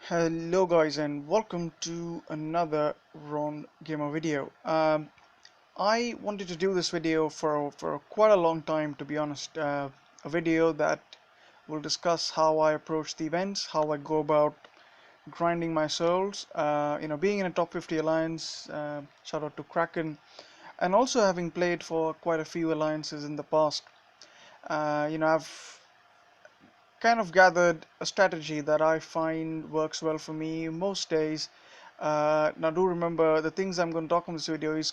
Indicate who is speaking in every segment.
Speaker 1: Hello guys and welcome to another Ron Gamer video. I wanted to do this video for quite a long time, to be honest. A video that will discuss how I approach the events, how I go about grinding my souls, being in a top 50 alliance, shout out to Kraken, and also having played for quite a few alliances in the past. I've kind of gathered a strategy that I find works well for me most days. Now, do remember the things I'm going to talk in this video is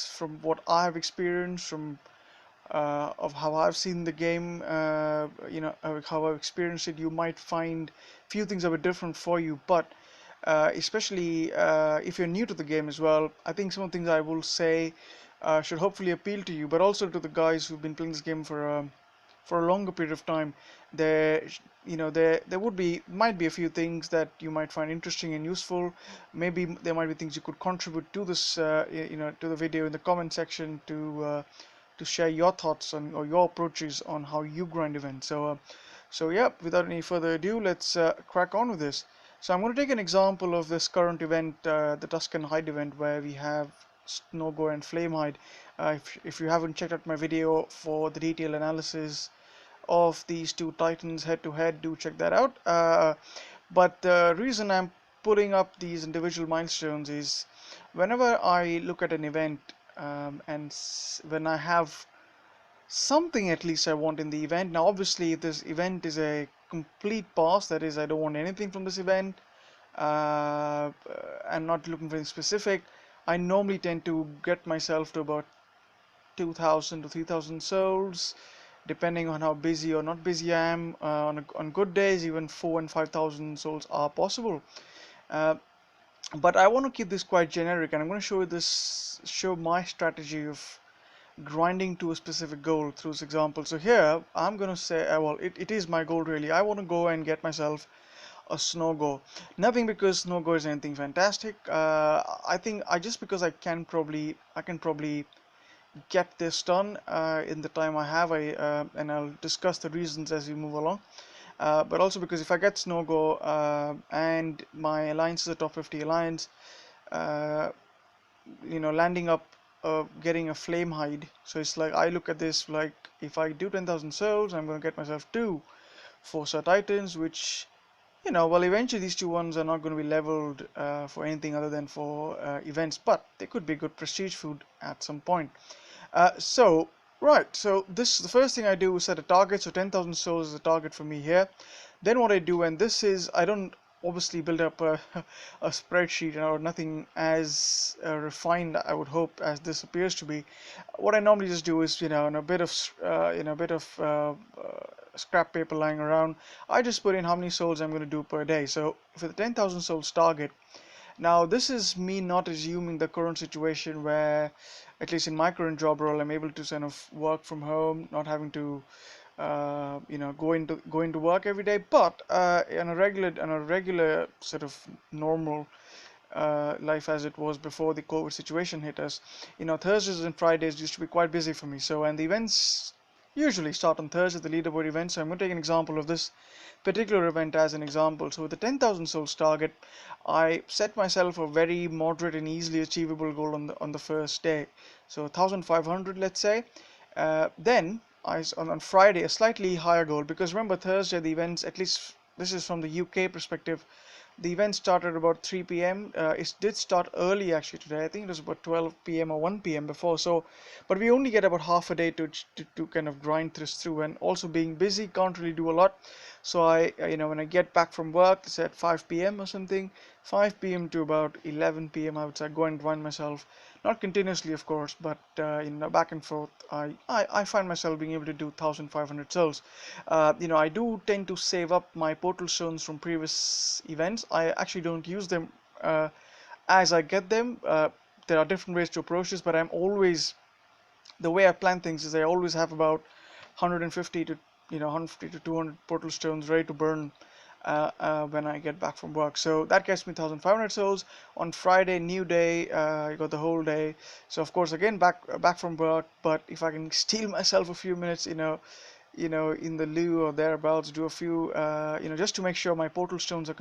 Speaker 1: from what I have experienced, from of how I've seen the game. How I've experienced it. You might find few things a bit different for you, but especially if you're new to the game as well, I think some of the things I will say should hopefully appeal to you, but also to the guys who've been playing this game for a longer period of time. There there would be might be a few things that you might find interesting and useful. Maybe there might be things you could contribute to this to the video in the comment section to share your thoughts on or your approaches on how you grind events. So yeah, without any further ado, let's crack on with this. So I'm going to take an example of this current event, the Tuscan Hide event, where we have Snowgo and Flamehide. If you haven't checked out my video for the detailed analysis of these two titans head to head, do check that out. But the reason I'm putting up these individual milestones is whenever I look at an event, and when I have something at least I want in the event. Now, obviously, if this event is a complete pass, that is, I don't want anything from this event, uh, I'm not looking for anything specific. I normally tend to get myself to about 2,000 to 3,000 souls, depending on how busy or not busy I am. On good days, even 4 and 5,000 souls are possible. Uh, but I want to keep this quite generic, and I'm going to show my strategy of grinding to a specific goal through this example. So here I'm going to say, well, it is my goal really. I want to go and get myself a snow go. Nothing because snow go is anything fantastic. I think I just because I can probably get this done in the time I have. And I'll discuss the reasons as we move along. But also because if I get snow go and my alliance is a top 50 alliance, uh, landing up getting a flame hide. So it's like I look at this like if I do 10,000 souls, I'm going to get myself two 4-star titans, which well, eventually these two ones are not going to be leveled for anything other than for events, but they could be good prestige food at some point. So the first thing I do is set a target. So 10,000 souls is a target for me here. Then what I do, and this is, I don't obviously build up a spreadsheet or nothing as refined, I would hope, as this appears to be. What I normally just do is, in a bit of, scrap paper lying around, I just put in how many souls I'm going to do per day. So for the 10,000 souls target, now, this is me not assuming the current situation where, at least in my current job role, I'm able to kind of work from home, not having to, go into work every day. But on a regular sort of normal life as it was before the COVID situation hit us, Thursdays and Fridays used to be quite busy for me. So, and the events usually start on Thursday, the leaderboard event. So I'm going to take an example of this particular event as an example. So with the 10,000 souls target, I set myself a very moderate and easily achievable goal on the first day. So 1,500, let's say. Then on Friday a slightly higher goal, because remember Thursday the events, at least this is from the UK perspective, the event started about 3 p.m. It did start early actually today. I think it was about 12 p.m. or 1 p.m. before. So, but we only get about half a day to kind of grind this through. And also being busy, can't really do a lot. So when I get back from work, say at 5 p.m. or something, 5 p.m. to about 11 p.m. I would say go and grind myself. Not continuously, of course, but back and forth. I find myself being able to do 1,500 souls. I do tend to save up my portal stones from previous events. I actually don't use them as I get them. There are different ways to approach this, but the way I plan things is I always have about 150 to 150 to 200 portal stones ready to burn when I get back from work. So that gets me 1,500 souls. On Friday, new day, I got the whole day. So of course again back from work. But if I can steal myself a few minutes, in the lieu or thereabouts, do a few, just to make sure my portal stones are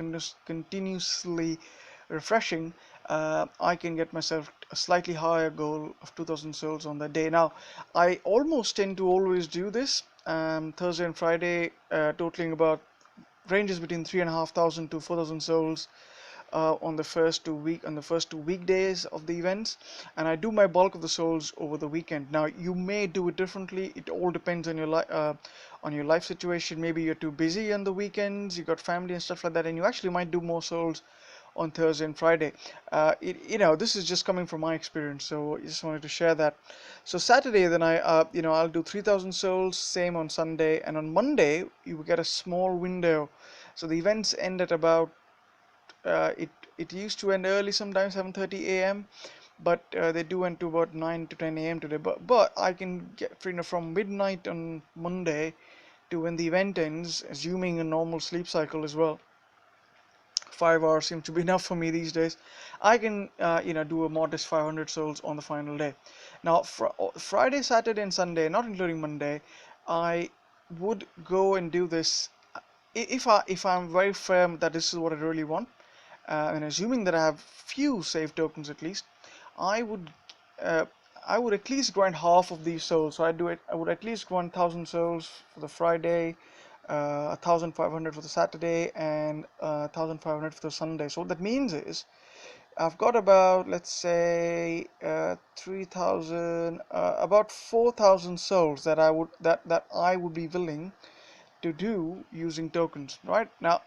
Speaker 1: continuously refreshing. I can get myself a slightly higher goal of 2000 souls on that day. Now, I almost tend to always do this Thursday and Friday, totaling about ranges between 3,500 to 4,000 souls on the first 2 weekdays of the events, and I do my bulk of the souls over the weekend. Now you may do it differently. It all depends on your life situation. Maybe you're too busy on the weekends, you got family and stuff like that, and you actually might do more souls on Thursday and Friday. This is just coming from my experience, so I just wanted to share that. So Saturday, then I'll do 3,000 souls, same on Sunday, and on Monday you get a small window. So the events end at about it used to end early sometimes 7:30 a.m. but they do end to about 9 to 10 a.m. today. But I can get from midnight on Monday to when the event ends, assuming a normal sleep cycle as well. 5 hours seems to be enough for me these days. I can do a modest 500 souls on the final day. Now Friday, Saturday, and Sunday, not including Monday, I would go and do this if I'm very firm that this is what I really want, and assuming that I have few save tokens at least, I would uh, I would at least grind half of these souls. So I would at least grind 1,000 souls for the Friday, 1,500 for the Saturday, and 1,500 for the Sunday. So what that means is I've got about, let's say, 3,000, about 4,000 souls that I would be willing to do using tokens. Right now,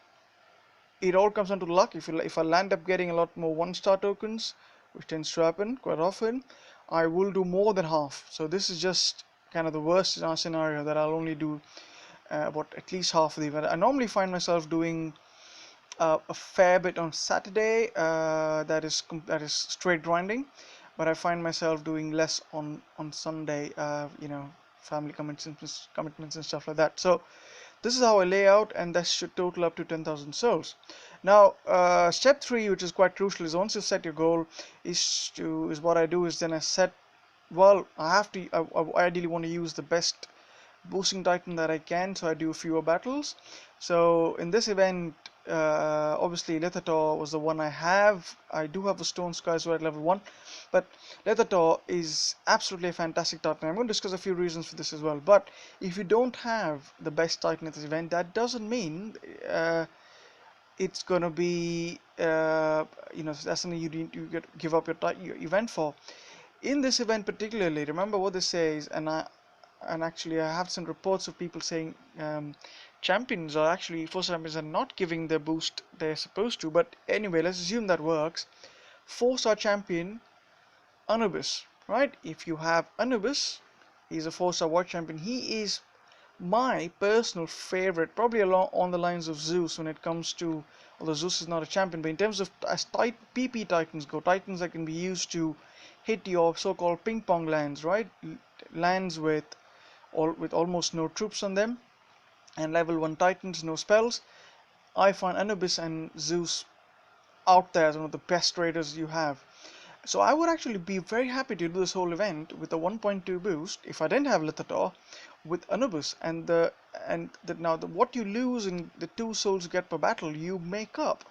Speaker 1: it all comes down to luck. If I land up getting a lot more one-star tokens, which tends to happen quite often, I will do more than half. So this is just kind of the worst scenario, that I'll only do about at least half of the event. I normally find myself doing a fair bit on Saturday, that is straight grinding, but I find myself doing less on Sunday. Family commitments and stuff like that. So this is how I lay out, and that should total up to 10,000 souls. Now, step 3, which is quite crucial, is once you set your goal, is what I do is then I set. Well, I ideally want to use the best boosting titan that I can, so I do fewer battles. So in this event, obviously Lethator was the one I have. I do have a Stone Sky Sword at level 1, but Lethator is absolutely a fantastic titan. I'm going to discuss a few reasons for this as well. But if you don't have the best titan at this event, that doesn't mean it's gonna be that's something you need to give up your event for. In this event particularly, remember what this says, and actually I have some reports of people saying champions are actually, force champions are not giving the boost they're supposed to. But anyway, let's assume that works. 4-star champion Anubis, right? If you have Anubis, he's a 4-star war champion. He is my personal favorite, probably along on the lines of Zeus when it comes to, although Zeus is not a champion, but in terms of as PP titans go, titans that can be used to hit your so-called ping pong lands, right? Lands with almost no troops on them, and level 1 titans, no spells. I find Anubis and Zeus out there as one of the best raiders you have. So I would actually be very happy to do this whole event with a 1.2 boost if I didn't have Lithator, with Anubis, what you lose in the 2 souls you get per battle, you make up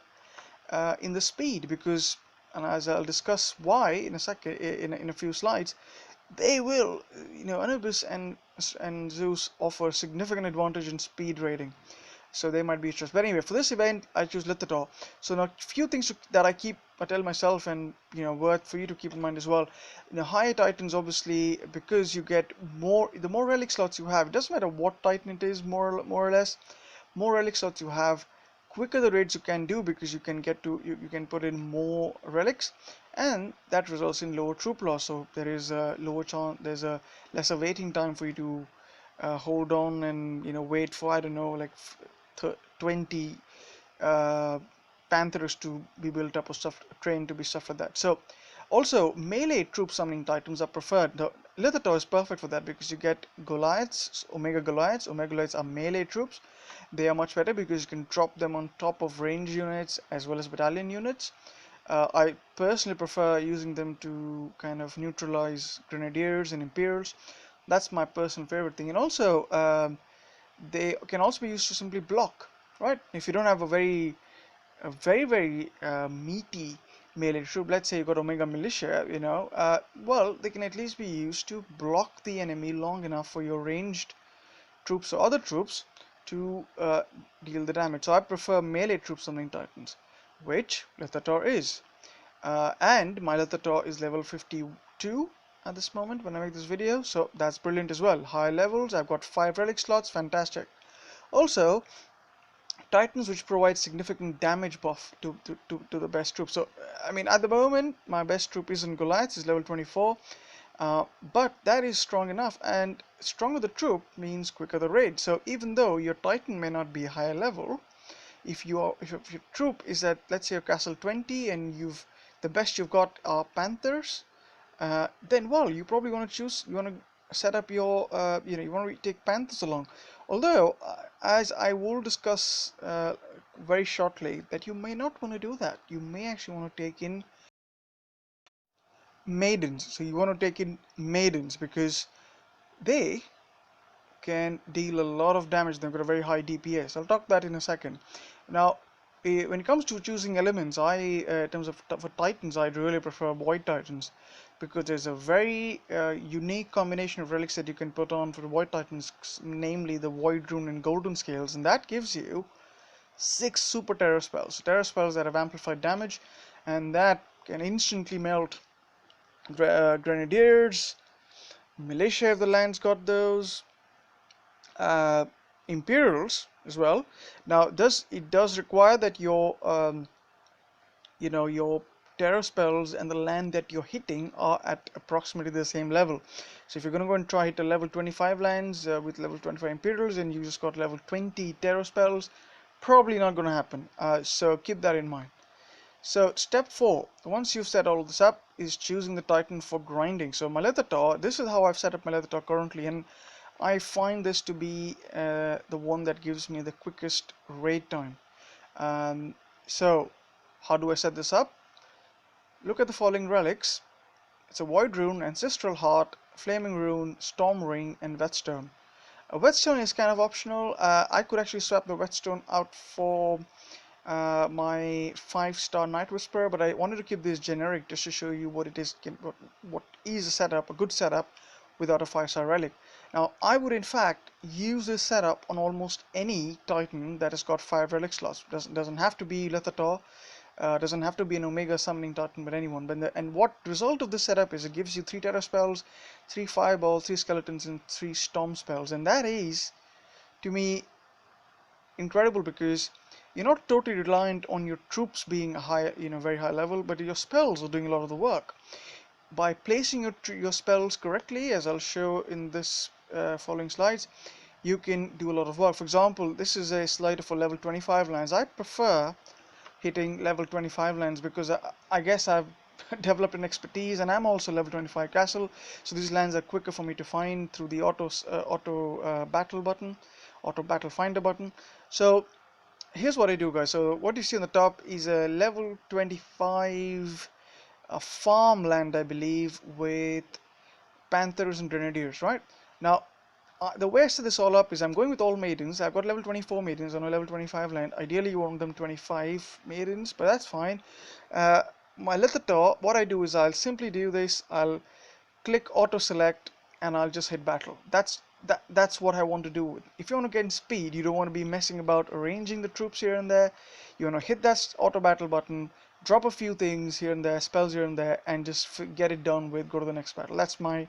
Speaker 1: in the speed, because, and as I'll discuss why in a second, in a few slides, they will, Anubis and Zeus offer significant advantage in speed rating, so they might be interested. But anyway, for this event, I choose Lithator. So now, few things that I tell myself, and worth for you to keep in mind as well. Higher titans, obviously, because you get more. The more relic slots you have, it doesn't matter what titan it is, more or less. More relic slots you have, quicker the raids you can do, because you can you can put in more relics, and that results in lower troop loss. So there is a lower chance. There's a lesser waiting time for you to hold on and wait for, I don't know, like 20 uh, panthers to be built up, or stuff trained to be stuff like that. So also melee troop summoning titans are preferred. The Lithator is perfect for that, because you get Goliaths, Omega Goliaths. Omega Goliaths are melee troops. They are much better because you can drop them on top of range units as well as battalion units. I personally prefer using them to kind of neutralize grenadiers and imperials. That's my personal favorite thing. And also they can also be used to simply block, right? If you don't have a very meaty melee troop, let's say you got Omega Militia, well, they can at least be used to block the enemy long enough for your ranged troops or other troops to deal the damage. So I prefer melee troops summoning Titans, which Lethator is. And my Lethator is level 52 at this moment when I make this video, so that's brilliant as well. High levels, I've got 5 relic slots, fantastic. Also, Titans which provide significant damage buff to the best troop. So, I mean, at the moment, my best troop isn't Goliath, is level 24. But that is strong enough, and stronger the troop means quicker the raid. So even though your Titan may not be higher level, if your troop is at, let's say, your castle 20 and the best you've got are Panthers, then well, you probably want to set up your you want to take Panthers along. Although, as I will discuss very shortly, that you may not want to do that. You may actually want to take in Maidens. So you want to take in Maidens because they can deal a lot of damage. They've got a very high DPS. I'll talk that in a second. Now, when it comes to choosing elements, in terms of for Titans, I really prefer Void Titans because there's a very unique combination of relics that you can put on for Void Titans, namely the Void Rune and Golden Scales, and that gives you 6 super terror spells. Terror spells that have amplified damage, and that can instantly melt Grenadiers, Militia if the land's got those, uh, Imperials as well. Now, it does require that your terror spells and the land that you're hitting are at approximately the same level. So if you're going to go and try hit a level 25 lands with level 25 Imperials and you just got level 20 terror spells, probably not going to happen. So keep that in mind. So step 4, once you've set all of this up, is choosing the Titan for grinding. So my Lethator, this is how I've set up my Lethator currently, and I find this to be the one that gives me the quickest raid time. So how do I set this up? Look at the following relics. It's a Void Rune, Ancestral Heart, Flaming Rune, Storm Ring, and Whetstone. A Whetstone is kind of optional. I could actually swap the Whetstone out for my 5-star Night Whisperer, but I wanted to keep this generic just to show you what it is, what is a setup, a good setup without a 5-star relic. Now, I would in fact use this setup on almost any Titan that has got 5 relic slots. Doesn't have to be Lethator, doesn't have to be an Omega summoning Titan, but anyone. And what result of this setup is it gives you 3 Terror spells, 3 Fireballs, 3 Skeletons, and 3 Storm spells, and that is, to me, incredible because you're not totally reliant on your troops being very high level, but your spells are doing a lot of the work. By placing your spells correctly, as I'll show in this following slides, you can do a lot of work. For example, this is a slider for level 25 lands. I prefer hitting level 25 lands because I guess I've developed an expertise, and I'm also level 25 castle, so these lands are quicker for me to find through the auto battle finder button. So here's what I do, guys. So what you see on the top is a level 25 farmland, I believe, with Panthers and Grenadiers, right? Now, the way I set this all up is I'm going with all maidens. I've got level 24 maidens on a level 25 land. Ideally, you want them 25 maidens, but that's fine. My Lethator, what I do is I'll simply do this. I'll click auto select and I'll just hit battle. That's what I want to do. If you want to get in speed, you don't want to be messing about arranging the troops here and there. You want to hit that auto battle button, drop a few things here and there, spells here and there, and just get it done with, go to the next battle. That's my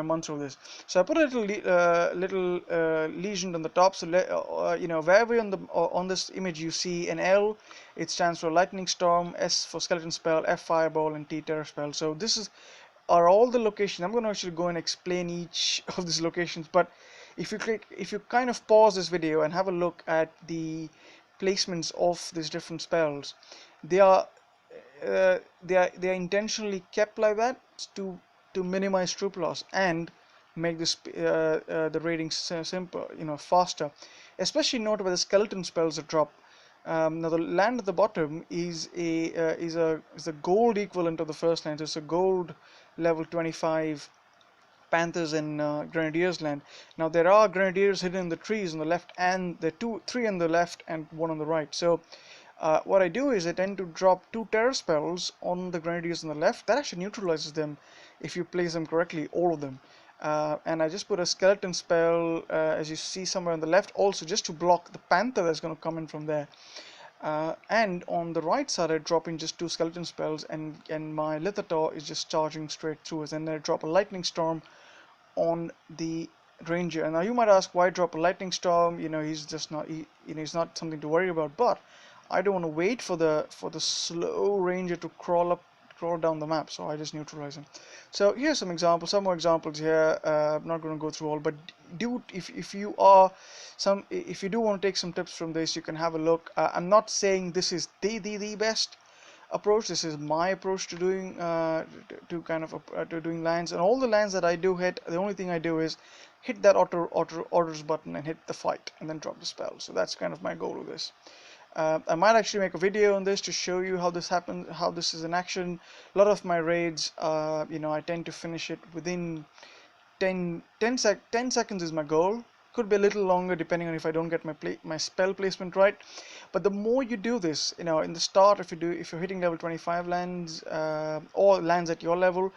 Speaker 1: mantra of this. So I put a little legend on the top. So wherever on this image you see an L, it stands for lightning storm, S for skeleton spell, F fireball, and T terror spell. So this are all the locations. I'm going to actually go and explain each of these locations, but if you kind of pause this video and have a look at the placements of these different spells, they are intentionally kept like that to minimize troop loss and make this the raiding simple, faster. Especially note where the skeleton spells are dropped. Now the land at the bottom is a gold equivalent of the first land. So it's a gold level 25 Panthers and Grenadiers land. Now there are Grenadiers hidden in the trees on the left, and there are three on the left and one on the right. So what I do is I tend to drop 2 terror spells on the Grenadiers on the left. That actually neutralizes them if you place them correctly, all of them. And I just put a skeleton spell, as you see somewhere on the left, also just to block the Panther that's going to come in from there. And on the right side, I drop in just 2 skeleton spells, and my Lithator is just charging straight through us. And then I drop a lightning storm on the ranger. And now you might ask, why drop a lightning storm? He's just not, he's not something to worry about. But I don't want to wait for the slow ranger to crawl down the map, so I just neutralize him. So here's some examples, some more examples here. I'm not going to go through all, but if you do want to take some tips from this, you can have a look. I'm not saying this is the best approach. This is my approach to doing to doing lands, and all the lands that I do hit, the only thing I do is hit that auto orders button and hit the fight, and then drop the spell. So that's kind of my goal with this. I might actually make a video on this to show you how this happens, how this is in action. A lot of my raids, I tend to finish it within 10 seconds is my goal. Could be a little longer depending on if I don't get my spell placement right. But the more you do this, in the start, if you're hitting level 25 lands or lands at your level,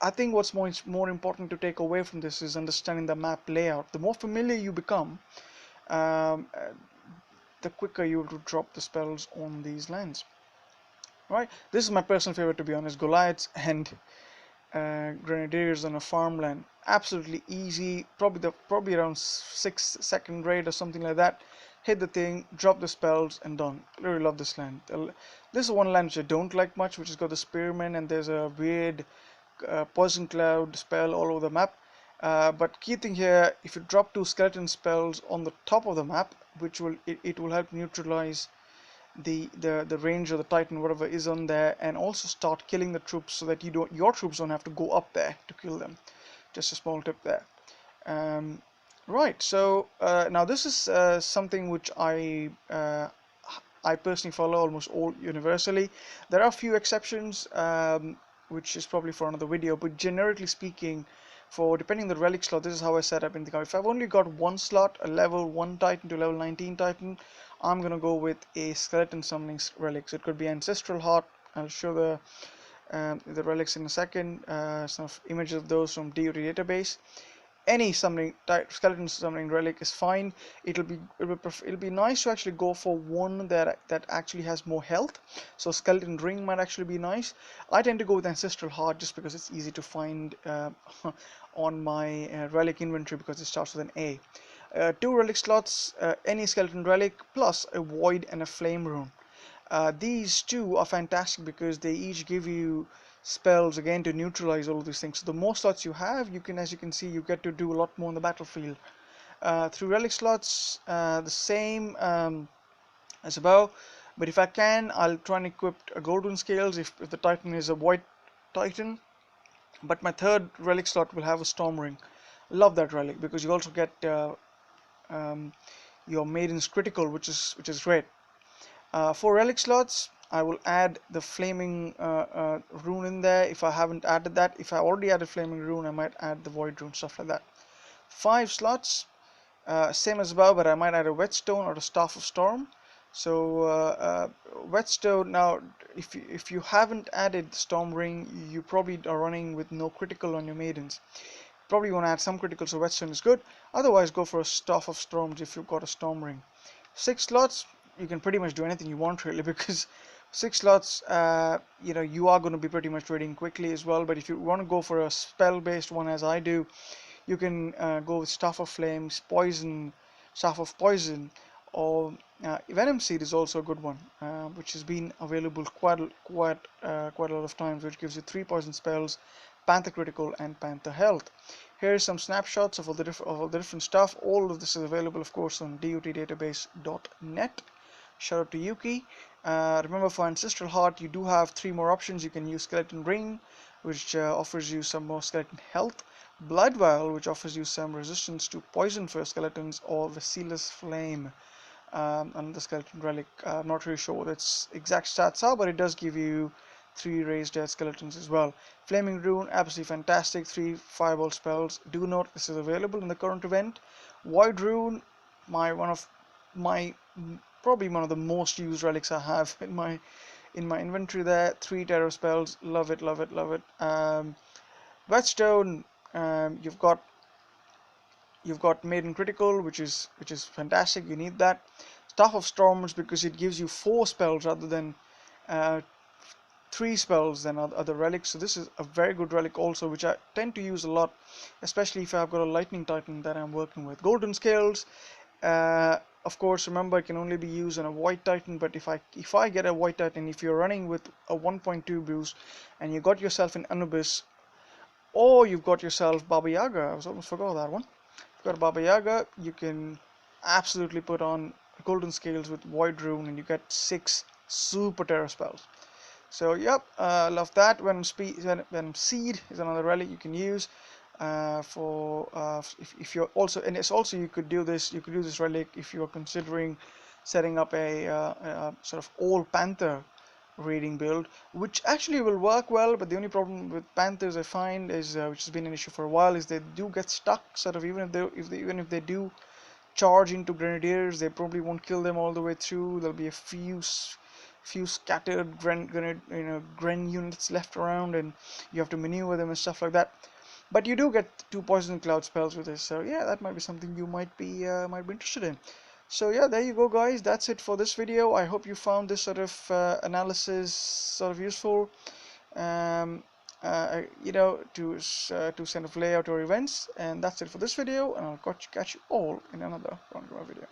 Speaker 1: I think what's more important to take away from this is understanding the map layout. The more familiar you become, the quicker you will drop the spells on these lands. Right, this is my personal favorite, to be honest. Goliaths and Grenadiers on a farmland, absolutely easy. Probably around 6-second raid or something like that. Hit the thing, drop the spells, and done. I really love this land. This is one land which I don't like much, which has got the spearmen, and there's a weird poison cloud spell all over the map. But key thing here, if you drop 2 skeleton spells on the top of the map, which will help neutralize the range of the Titan, whatever is on there, and also start killing the troops so that your troops don't have to go up there to kill them. Just a small tip there. Right, so now this is something which I personally follow almost all universally. There are a few exceptions, which is probably for another video, but generically speaking, depending on the relic slot, this is how I set up in the card. If I've only got one slot, a level 1 Titan to level 19 Titan, I'm gonna go with a skeleton summoning relic. So it could be Ancestral Heart. I'll show the relics in a second. Some images of those from DOT database. Any skeleton summoning relic is fine. It'll be nice to actually go for one that actually has more health. So skeleton ring might actually be nice. I tend to go with Ancestral Heart just because it's easy to find on my relic inventory, because it starts with an A. 2 relic slots, any skeleton relic, plus a void and a flame rune. These two are fantastic because they each give you spells again to neutralize all of these things. So the more slots you have, as you can see, you get to do a lot more on the battlefield. Through relic slots, the same as above, but if I can, I'll try and equip a golden scales if the Titan is a white Titan. But my 3rd relic slot will have a storm ring. Love that relic because you also get your Maiden's critical, which is great. For relic slots, I will add the flaming rune in there if I haven't added that. If I already added flaming rune, I might add the void rune, stuff like that. 5 slots, same as above, but I might add a whetstone or a staff of storm. So whetstone, now if you haven't added the storm ring, you probably are running with no critical on your maidens. Probably want to add some critical, so whetstone is good. Otherwise, go for a staff of storms if you've got a storm ring. 6 slots, you can pretty much do anything you want really, because 6 slots, you are going to be pretty much raiding quickly as well. But if you want to go for a spell based one, as I do, you can go with Staff of Flames, Poison, Staff of Poison, or Venom Seed is also a good one, which has been available quite a lot of times, which gives you 3 poison spells, Panther critical, and Panther health. Here's some snapshots of all the different stuff. All of this is available, of course, on dotdatabase.net. Shout out to Yuki. Remember, for Ancestral Heart, you do have 3 more options. You can use Skeleton Ring, which offers you some more skeleton health, Blood Vial, which offers you some resistance to poison for skeletons, or Vasilis Flame, and the skeleton relic. I'm not really sure what its exact stats are, but it does give you 3 raised dead skeletons as well. Flaming Rune, absolutely fantastic. 3 fireball spells. Do note this is available in the current event. Void Rune, one of my probably one of the most used relics I have in my inventory there. 3 terror spells. Love it, love it, love it. Whetstone, you've got Maiden Critical, which is fantastic. You need that. Staff of Storms, because it gives you 4 spells rather than uh, 3 spells than other relics. So this is a very good relic also, which I tend to use a lot, especially if I've got a Lightning Titan that I'm working with. Golden Scales, of course, remember it can only be used on a White Titan, but if I get a White Titan, if you're running with a 1.2 boost and you got yourself an Anubis, or you've got yourself Baba Yaga, I was almost forgot that one. If you've got Baba Yaga, you can absolutely put on Golden Scales with Void Rune and you get 6 super terror spells. So yep, love that. Venom Seed is another relic you can use for if you're also, and it's also you could use this relic if you're considering setting up a sort of all Panther raiding build, which actually will work well. But the only problem with Panthers I find is, which has been an issue for a while, is they do get stuck. Sort of even if they do charge into grenadiers, they probably won't kill them all the way through. There'll be a few scattered gren units left around, and you have to maneuver them and stuff like that. But you do get 2 poison cloud spells with this, so yeah, that might be something you might be interested in. So yeah, there you go, guys. That's it for this video. I hope you found this sort of analysis sort of useful. To sort of lay out your events. And that's it for this video, and I'll catch you all in another video.